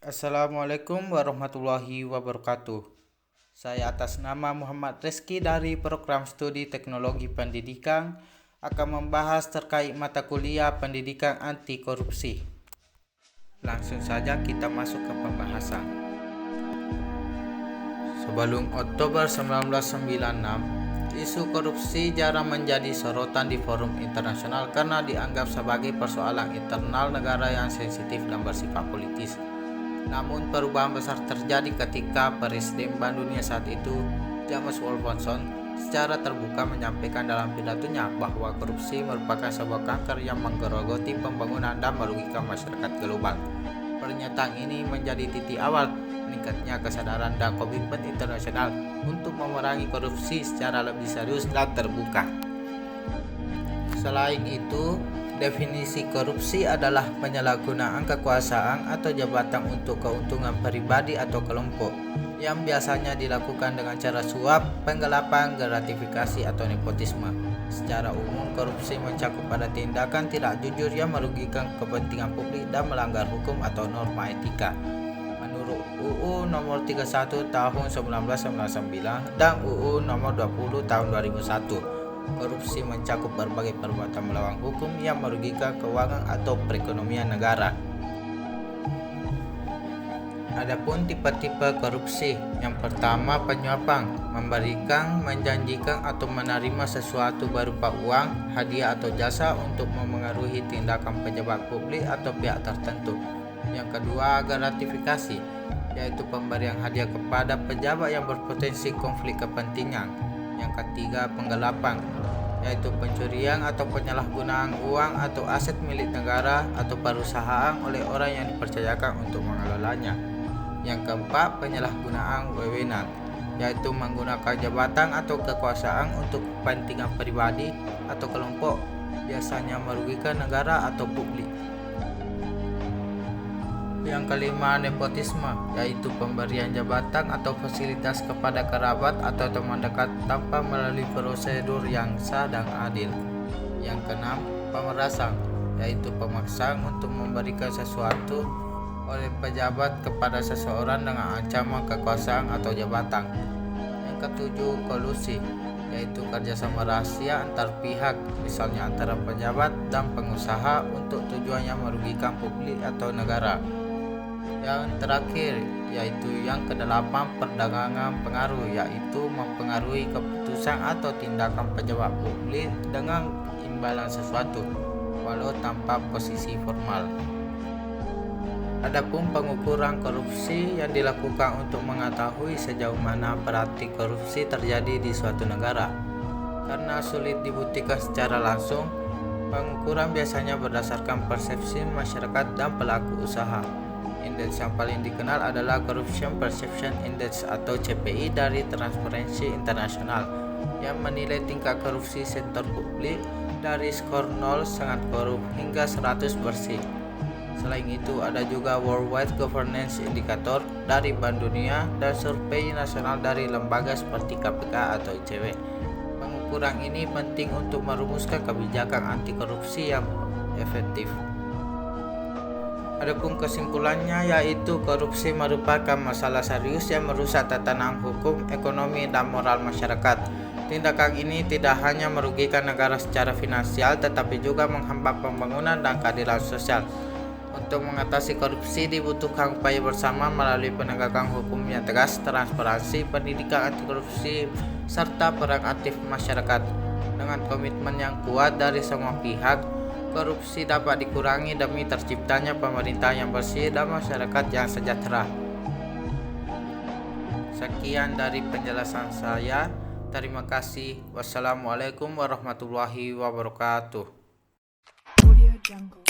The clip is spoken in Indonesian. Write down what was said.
Assalamualaikum warahmatullahi wabarakatuh. Saya atas nama Muhammad Rizky dari Program Studi Teknologi Pendidikan akan membahas terkait mata kuliah pendidikan anti korupsi. Langsung saja kita masuk ke pembahasan. Sebelum Oktober 1996, isu korupsi jarang menjadi sorotan di forum internasional karena dianggap sebagai persoalan internal negara yang sensitif dan bersifat politis. Namun perubahan besar terjadi ketika Presiden Bank Dunia saat itu, James Wolfson, secara terbuka menyampaikan dalam pidatonya bahwa korupsi merupakan sebuah kanker yang menggerogoti pembangunan dan merugikan masyarakat global. Pernyataan ini menjadi titik awal meningkatnya kesadaran dan komitmen internasional untuk memerangi korupsi secara lebih serius dan terbuka. Selain itu, definisi korupsi adalah penyalahgunaan kekuasaan atau jabatan untuk keuntungan pribadi atau kelompok yang biasanya dilakukan dengan cara suap, penggelapan, gratifikasi, atau nepotisme. Secara umum, korupsi mencakup pada tindakan tidak jujur yang merugikan kepentingan publik dan melanggar hukum atau norma etika. Menurut UU Nomor 31 Tahun 1999 dan UU Nomor 20 Tahun 2001, korupsi mencakup berbagai perbuatan melawan hukum yang merugikan keuangan atau perekonomian negara. Adapun tipe-tipe korupsi, yang pertama penyuapan, memberikan, menjanjikan atau menerima sesuatu berupa uang, hadiah atau jasa untuk memengaruhi tindakan pejabat publik atau pihak tertentu. Yang kedua, gratifikasi, yaitu pemberian hadiah kepada pejabat yang berpotensi konflik kepentingan. Yang ketiga, penggelapan, yaitu pencurian atau penyalahgunaan uang atau aset milik negara atau perusahaan oleh orang yang dipercayakan untuk mengelolanya. Yang keempat, penyalahgunaan wewenang, yaitu menggunakan jabatan atau kekuasaan untuk kepentingan pribadi atau kelompok, biasanya merugikan negara atau publik. Yang kelima, nepotisme, yaitu pemberian jabatan atau fasilitas kepada kerabat atau teman dekat tanpa melalui prosedur yang sah dan adil. Yang keenam, pemerasan, yaitu pemaksaan untuk memberikan sesuatu oleh pejabat kepada seseorang dengan ancaman kekuasaan atau jabatan. Yang ketujuh, kolusi, yaitu kerjasama rahasia antar pihak, misalnya antara pejabat dan pengusaha untuk tujuan yang merugikan publik atau negara. Yang terakhir, yaitu yang kedelapan, perdagangan pengaruh, yaitu mempengaruhi keputusan atau tindakan pejabat publik dengan imbalan sesuatu, walau tanpa posisi formal. Adapun pengukuran korupsi yang dilakukan untuk mengetahui sejauh mana praktik korupsi terjadi di suatu negara. Karena sulit dibuktikan secara langsung, pengukuran biasanya berdasarkan persepsi masyarakat dan pelaku usaha. Indeks yang paling dikenal adalah Corruption Perception Index atau CPI dari Transparency International yang menilai tingkat korupsi sektor publik dari skor 0 sangat korup hingga 100 bersih. Selain itu, ada juga Worldwide Governance Indicator dari Bank Dunia dan survei nasional dari lembaga seperti KPK atau ICW. Pengukuran ini penting untuk merumuskan kebijakan anti korupsi yang efektif. Adapun kesimpulannya, yaitu korupsi merupakan masalah serius yang merusak tatanan hukum, ekonomi, dan moral masyarakat. Tindakan ini tidak hanya merugikan negara secara finansial, tetapi juga menghambat pembangunan dan keadilan sosial. Untuk mengatasi korupsi dibutuhkan upaya bersama melalui penegakan hukum yang tegas, transparansi, pendidikan anti korupsi, serta peran aktif masyarakat. Dengan komitmen yang kuat dari semua pihak, korupsi dapat dikurangi demi terciptanya pemerintah yang bersih dan masyarakat yang sejahtera. Sekian dari penjelasan saya. Terima kasih. Wassalamualaikum warahmatullahi wabarakatuh. Audio Jungle.